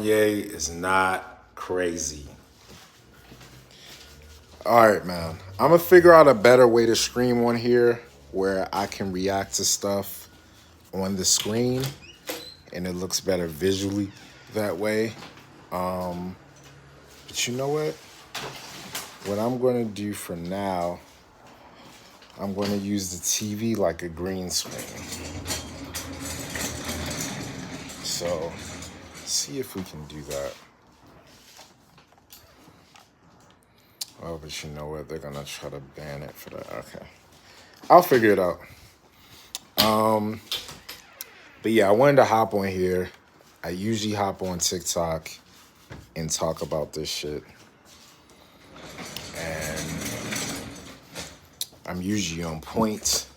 Kanye is not crazy. All right, man. I'm gonna figure out a better way to stream on here where I can react to stuff on the screen and it looks better visually that way. But you know what? What I'm gonna do for now, I'm gonna use the TV like a green screen. So, see if we can do that. Oh, but you know what? They're gonna try to ban it for that. Okay. I'll figure it out. But yeah, I wanted to hop on here. I usually hop on TikTok and talk about this shit. And I'm usually on point.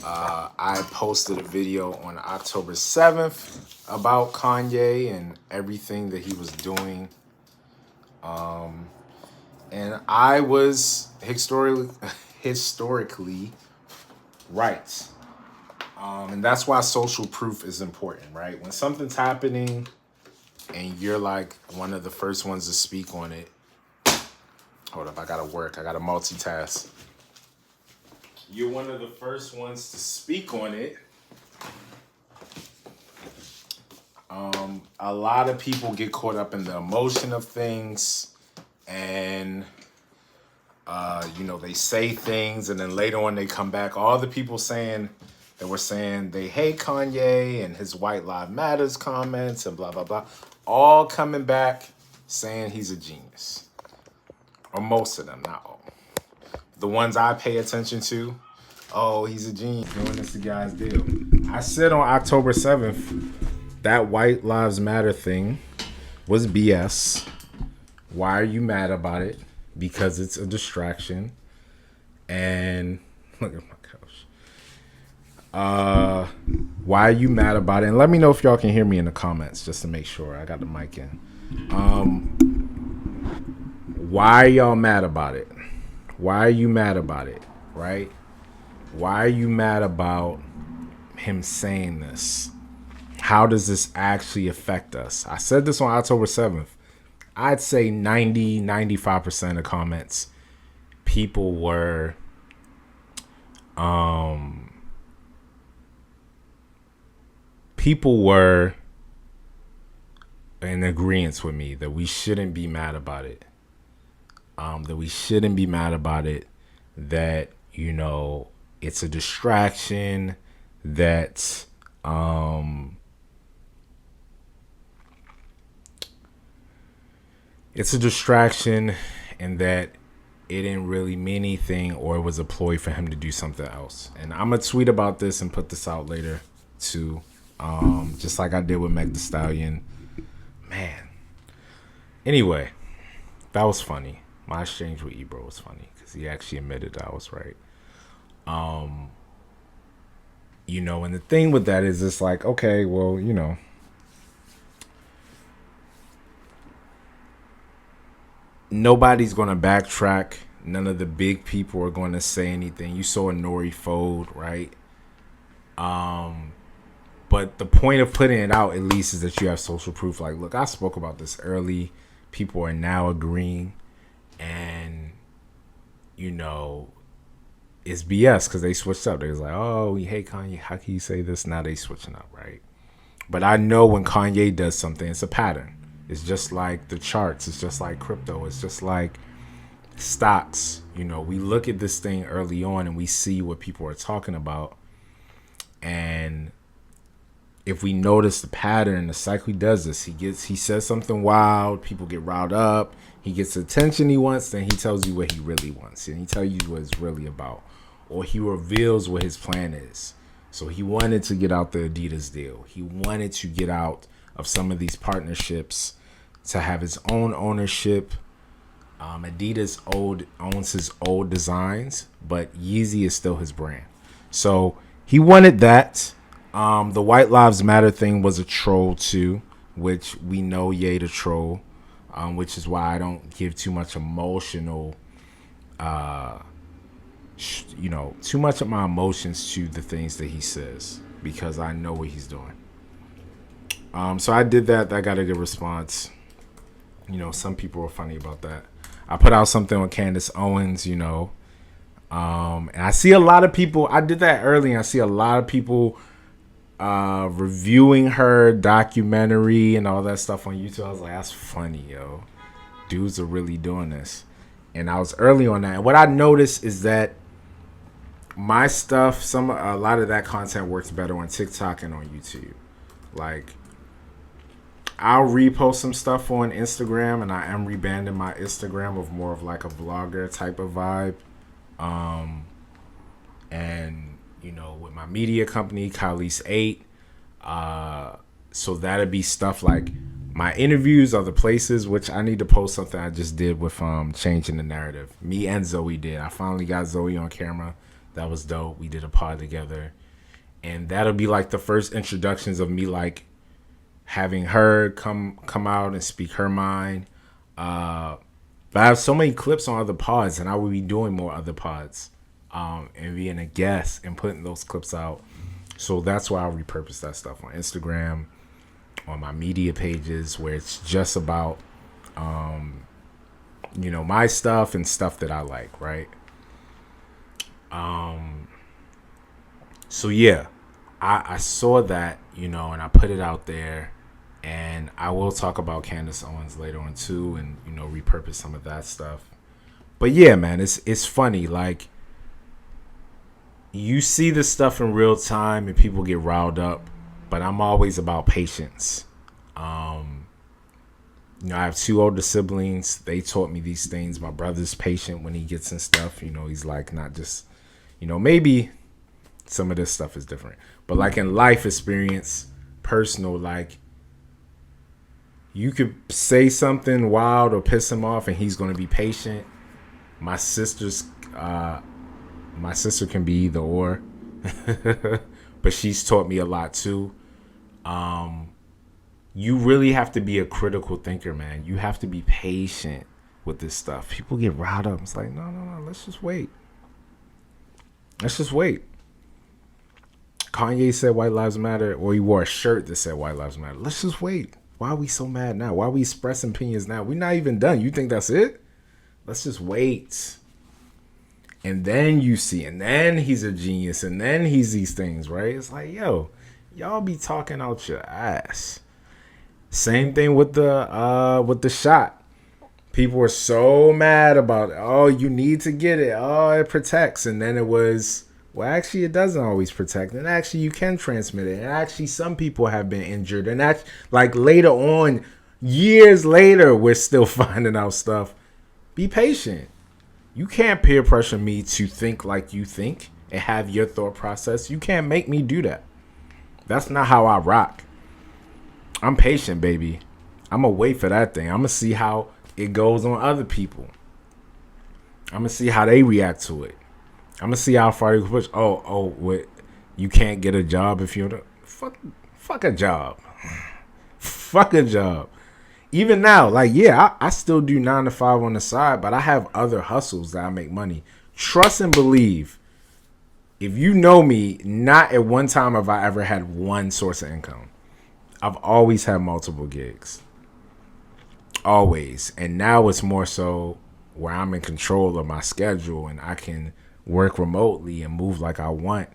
I posted a video on October 7th about Kanye and everything that he was doing. And I was historically right. And that's why social proof is important, right? When something's happening and you're like one of the first ones to speak on it. Hold up, I gotta work. I gotta multitask. You're one of the first ones to speak on it. A lot of people get caught up in the emotion of things and they say things and then later on they come back. All the people saying that were saying they hate Kanye and his White Lives Matters comments and blah, blah, blah, all coming back saying he's a genius. Or most of them, not all. The ones I pay attention to, oh, he's a genius, doing this the guy's deal. I said on October 7th, that White Lives Matter thing was BS. Why are you mad about it? Because it's a distraction. And look at my couch. Why are you mad about it? And let me know if y'all can hear me in the comments just to make sure. I got the mic in. Why are y'all mad about it? Why are you mad about it? Right? Why are you mad about him saying this? How does this actually affect us? I said this on October 7th. I'd say 95% of comments, people were in agreement with me that we shouldn't be mad about it. That it's a distraction, that it's a distraction and that it didn't really mean anything or it was a ploy for him to do something else. And I'm going to tweet about this and put this out later too. Just like I did with Meg Thee Stallion. Man. Anyway, that was funny. My exchange with Ebro was funny because he actually admitted I was right. And the thing with that is it's like, okay, well, nobody's going to backtrack. None of the big people are going to say anything. You saw Nori fold, right? But the point of putting it out, at least, is that you have social proof. Like, look, I spoke about this early. People are now agreeing. And, it's BS because they switched up. They was like, oh, we hate Kanye. How can you say this? Now they switching up, right? But I know when Kanye does something, it's a pattern. It's just like the charts. It's just like crypto. It's just like stocks. We look at this thing early on and we see what people are talking about. And if we notice the pattern, the cycle, he does this. He says something wild. People get riled up. He gets the attention he wants. Then he tells you what he really wants. And he tells you what it's really about. Or he reveals what his plan is. So he wanted to get out the Adidas deal. He wanted to get out of some of these partnerships to have his own ownership. Adidas owns his old designs, but Yeezy is still his brand. So he wanted that. The White Lives Matter thing was a troll too, which we know Ye the troll, which is why I don't give too much emotional, too much of my emotions to the things that he says because I know what he's doing. So I did that. That got a good response. You know, some people were funny about that. I put out something with Candace Owens, you know. And I see a lot of people, I did that early, and I see a lot of people reviewing her documentary and all that stuff on YouTube. I was like, that's funny, yo. Dudes are really doing this. And I was early on that. And what I noticed is that my stuff, a lot of that content works better on TikTok and on YouTube. Like, I'll repost some stuff on Instagram, and I am rebranding my Instagram of more of like a vlogger type of vibe. And you know, with my media company, Kylie's 8, so that'd be stuff like my interviews, other places, which I need to post something I just did with changing the narrative. Me and Zoe did. I finally got Zoe on camera. That was dope. We did a pod together, and that'll be like the first introductions of me like having her come out and speak her mind. But I have so many clips on other pods, and I will be doing more other pods, and being a guest and putting those clips out. So that's why I'll repurpose that stuff on Instagram, on my media pages, where it's just about, you know, my stuff and stuff that I like, right? So yeah, I saw that, you know, and I put it out there, and I will talk about Candace Owens later on too, and you know, repurpose some of that stuff. But yeah, man, it's funny. Like, you see this stuff in real time, and people get riled up. But I'm always about patience. You know, I have 2 older siblings. They taught me these things. My brother's patient when he gets in stuff. You know, he's like not just, you know, maybe some of this stuff is different. But like in life experience, personal, like, you could say something wild or piss him off, and he's going to be patient. My sister can be either or, but she's taught me a lot too. You really have to be a critical thinker, man. You have to be patient with this stuff. People get riled up. It's like, no, let's just wait. Kanye said white lives matter, or he wore a shirt that said white lives matter. Let's just wait. Why are we so mad now? Why are we expressing opinions now? We're not even done. You think that's it? Let's just wait. And then you see, and then he's a genius, and then he's these things, right? It's like, yo, y'all be talking out your ass. Same thing with the shot. People were so mad about it. Oh, you need to get it. Oh, it protects. And then it was, well, actually, it doesn't always protect. And actually, you can transmit it. And actually, some people have been injured. And that's like later on, years later, we're still finding out stuff. Be patient. You can't peer pressure me to think like you think and have your thought process. You can't make me do that. That's not how I rock. I'm patient, baby. I'm going to wait for that thing. I'm going to see how it goes on other people. I'm going to see how they react to it. I'm going to see how far they push. What? You can't get a job if you don't. Fuck a job. Fuck a job. Even now, like, yeah, I still do 9 to 5 on the side, but I have other hustles that I make money. Trust and believe. If you know me, not at one time have I ever had one source of income. I've always had multiple gigs. Always. And now it's more so where I'm in control of my schedule and I can work remotely and move like I want.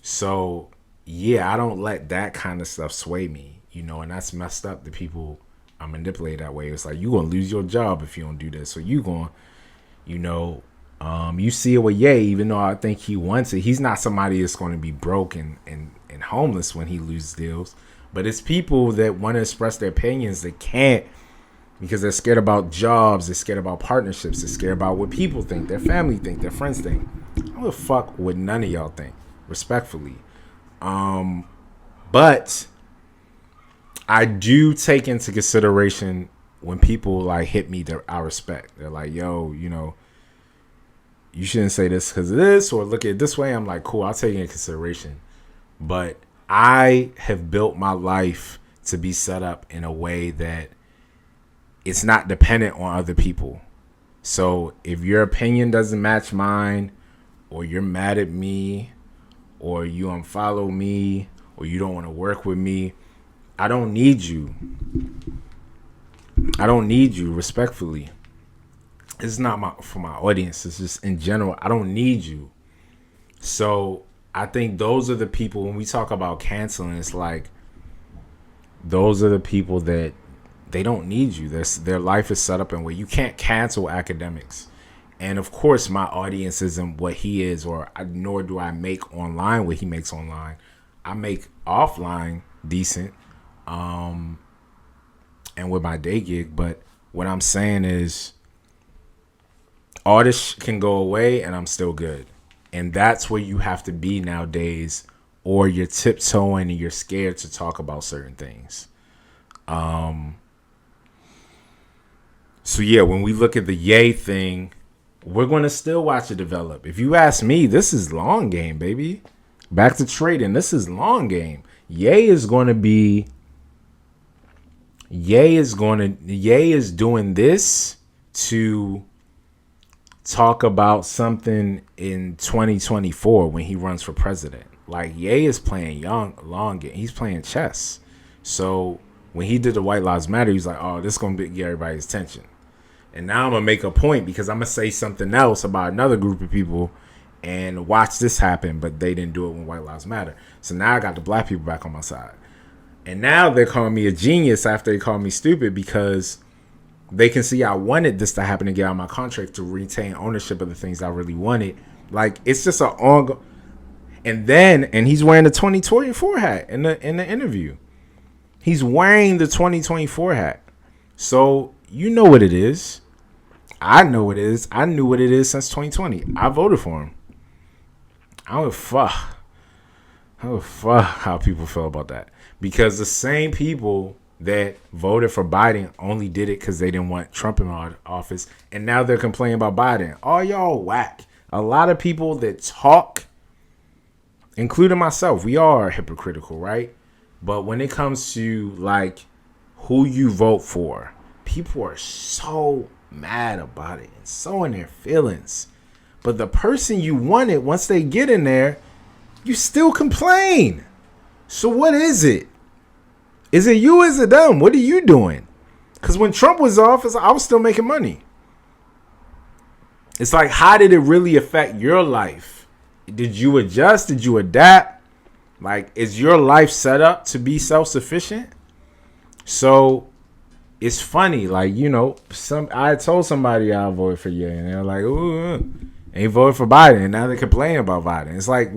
So, yeah, I don't let that kind of stuff sway me, you know, and that's messed up. The people are manipulated that way. It's like, you're going to lose your job if you don't do this. So you going, you know, you see it with Ye, even though I think he wants it. He's not somebody that's going to be broke and homeless when he loses deals. But it's people that want to express their opinions that can't because they're scared about jobs. They're scared about partnerships. They're scared about what people think, their family think, their friends think. I don't give a fuck what none of y'all think, respectfully. But I do take into consideration when people like hit me that I respect. They're like, yo, you know, you shouldn't say this because of this, or look at it this way. I'm like, cool, I'll take it into consideration. But I have built my life to be set up in a way that it's not dependent on other people. So if your opinion doesn't match mine, or you're mad at me, or you unfollow me, or you don't want to work with me, I don't need you. I don't need you, respectfully. It's not for my audience. It's just in general. I don't need you. So I think those are the people, when we talk about canceling, it's like those are the people that they don't need you. Their life is set up in a way you can't cancel academics. And of course, my audience isn't what he is, nor do I make online what he makes online. I make offline decent, and with my day gig. But what I'm saying is, all this can go away, and I'm still good. And that's where you have to be nowadays, or you're tiptoeing and you're scared to talk about certain things. So yeah, when we look at the Ye thing, we're going to still watch it develop. If you ask me, this is long game, baby. Back to trading, this is long game. Ye is doing this to talk about something in 2024 when he runs for president. Like, Ye is playing long game. He's playing chess. So when he did the White Lives Matter, he's like, oh, this is going to get everybody's attention. And now I'm going to make a point because I'm going to say something else about another group of people and watch this happen, but they didn't do it when White Lives Matter. So now I got the black people back on my side. And now they're calling me a genius after they called me stupid because they can see I wanted this to happen to get out of my contract to retain ownership of the things I really wanted. Like, it's just an ongoing. And he's wearing the 2024 hat in the interview. He's wearing the 2024 hat. So you know what it is. I know what it is. I knew what it is since 2020. I voted for him. I don't fuck how people feel about that. Because the same people that voted for Biden only did it because they didn't want Trump in office. And now they're complaining about Biden. Oh, y'all whack. A lot of people that talk, including myself, we are hypocritical, right? But when it comes to, like, who you vote for, people are so mad about it and so in their feelings. But the person you wanted, once they get in there, you still complain. So what is it? Is it you? Is it them? What are you doing? Because when Trump was off, I was still making money. It's like, how did it really affect your life? Did you adjust? Did you adapt? Like, is your life set up to be self-sufficient? So it's funny, like, you know, I told somebody I voted for Ye, and they're like, ooh, ain't voted for Biden, and now they complain about Biden. It's like,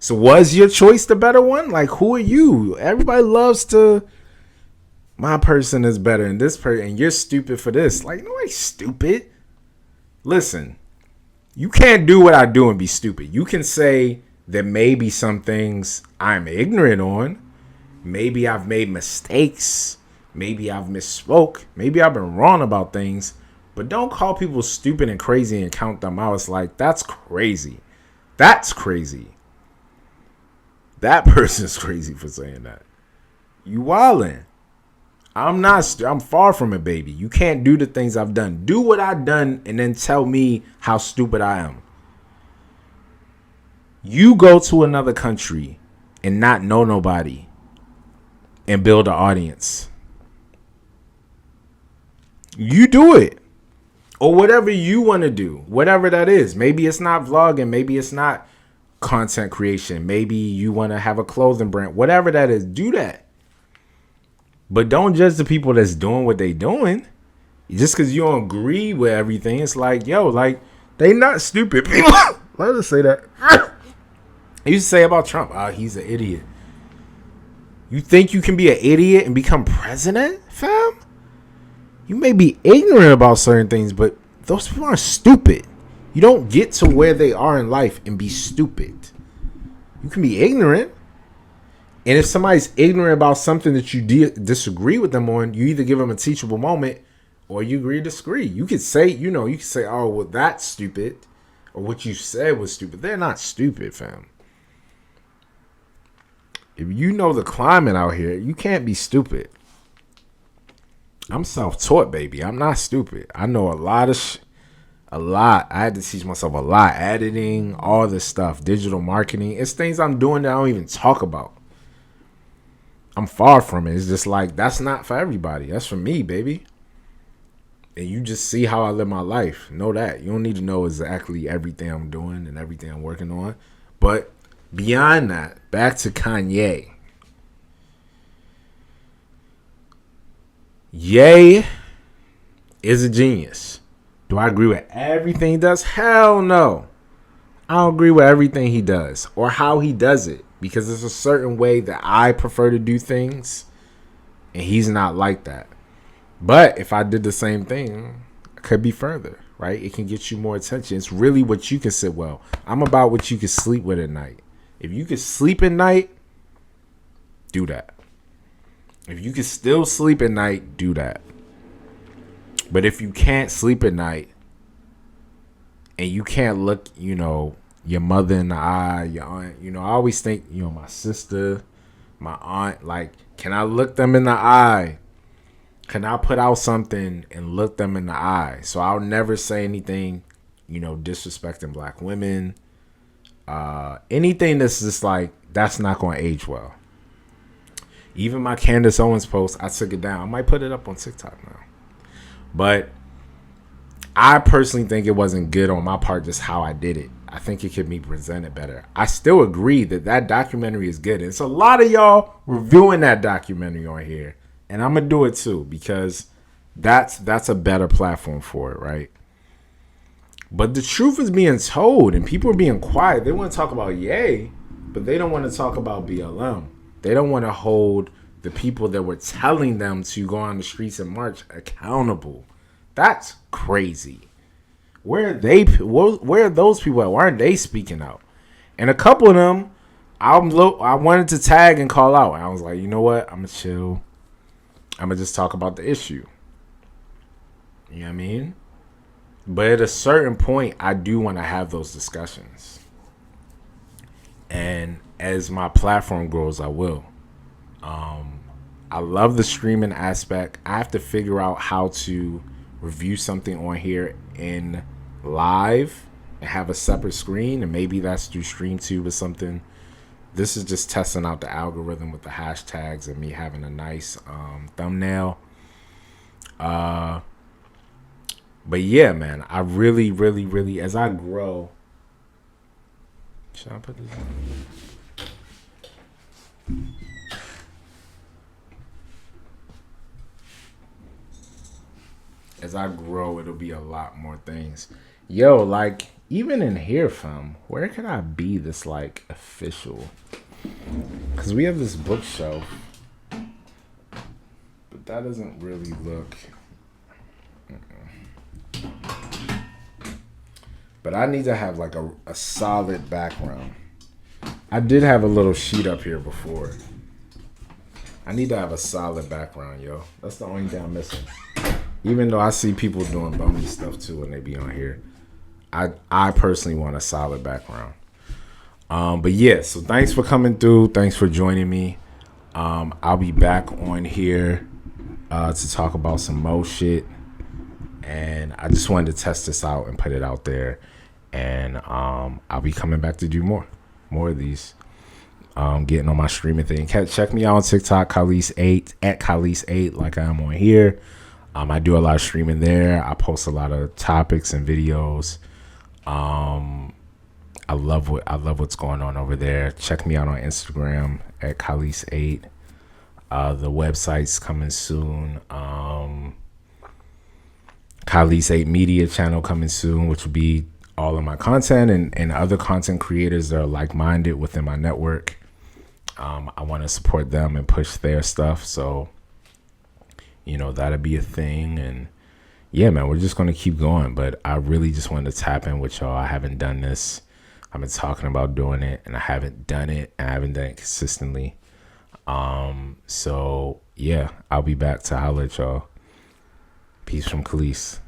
so was your choice the better one? Like, who are you? Everybody loves to, my person is better than this person, and you're stupid for this. Like, nobody's stupid. Listen, you can't do what I do and be stupid. You can say that maybe some things I'm ignorant on. Maybe I've made mistakes. Maybe I've misspoke. Maybe I've been wrong about things. But don't call people stupid and crazy and count them out. It's like, that's crazy. That's crazy. That person's crazy for saying that. You wildin'. I'm far from a baby. You can't do the things I've done. Do what I've done and then tell me how stupid I am. You go to another country and not know nobody and build an audience. You do it. Or whatever you want to do. Whatever that is. Maybe it's not vlogging. Maybe it's not content creation. Maybe you want to have a clothing brand. Whatever that is, do that. But don't judge the people that's doing what they doing. Just because you don't agree with everything, it's like, yo, like, they not stupid people. Let us say that. I used to say about Trump, he's an idiot. You think you can be an idiot and become president, fam? You may be ignorant about certain things, but those people aren't stupid. You don't get to where they are in life and be stupid. You can be ignorant. And if somebody's ignorant about something that you disagree with them on, you either give them a teachable moment or you agree to disagree. You could say, oh, well, that's stupid. Or what you said was stupid. They're not stupid, fam. If you know the climate out here, you can't be stupid. I'm self-taught, baby. I'm not stupid. I know a lot of a lot. I had to teach myself a lot. Editing, all this stuff, digital marketing. It's things I'm doing that I don't even talk about. I'm far from it. It's just like, that's not for everybody. That's for me, baby. And you just see how I live my life. Know that. You don't need to know exactly everything I'm doing and everything I'm working on. But beyond that, back to Kanye. Ye is a genius. Do I agree with everything he does? Hell no. I don't agree with everything he does or how he does it, because there's a certain way that I prefer to do things, and he's not like that. But if I did the same thing, I could be further, right? It can get you more attention. It's really what you can sit well. I'm about what you can sleep with at night. If you can sleep at night, do that. If you can still sleep at night, do that. But if you can't sleep at night and you can't look, your mother in the eye, your aunt, I always think, my sister, my aunt, like, can I look them in the eye? Can I put out something and look them in the eye? So I'll never say anything, disrespecting black women. Anything that's just like, that's not going to age well. Even my Candace Owens post, I took it down. I might put it up on TikTok now. But I personally think it wasn't good on my part, just how I did it. I think it could be presented better. I still agree that documentary is good. And it's a lot of y'all reviewing that documentary on here. And I'm going to do it too, because that's a better platform for it, right? But the truth is being told, and people are being quiet. They want to talk about Ye, but they don't want to talk about BLM. They don't want to hold the people that were telling them to go on the streets and march accountable. That's crazy. Where are those people at? Why aren't they speaking out? And a couple of them, I wanted to tag and call out. And I was like, you know what? I'm going to chill. I'm going to just talk about the issue. You know what I mean? But at a certain point, I do want to have those discussions. And as my platform grows, I will. I love the streaming aspect. I have to figure out how to review something on here in live and have a separate screen, and maybe that's through StreamTube or something. This is just testing out the algorithm with the hashtags and me having a nice thumbnail. But yeah, man, I really, really, really, as I grow. Should I put this on? As I grow, it'll be a lot more things. Yo, like, even in here, fam, where can I be this, like, official? Because we have this bookshelf, but that doesn't really look. But I need to have, like, a solid background. I did have a little sheet up here before. I need to have a solid background, yo. That's the only thing I'm missing. Even though I see people doing bummy stuff too when they be on here, I personally want a solid background. But yeah, so thanks for coming through. Thanks for joining me. I'll be back on here to talk about some more shit. And I just wanted to test this out and put it out there. And I'll be coming back to do more of these. Getting on my streaming thing. Check me out on TikTok, Khalees8, at Khalees8, like I am on here. I do a lot of streaming there. I post a lot of topics and videos. I love what's going on over there. Check me out on Instagram at Khalees8. The website's coming soon. Khalees8 Media channel coming soon, which will be all of my content and other content creators that are like-minded within my network. I want to support them and push their stuff. So, that'll be a thing. And yeah, man, we're just going to keep going. But I really just wanted to tap in with y'all. I haven't done this. I've been talking about doing it, and I haven't done it. And I haven't done it consistently. So yeah, I'll be back to holler at y'all. Peace from Khalees.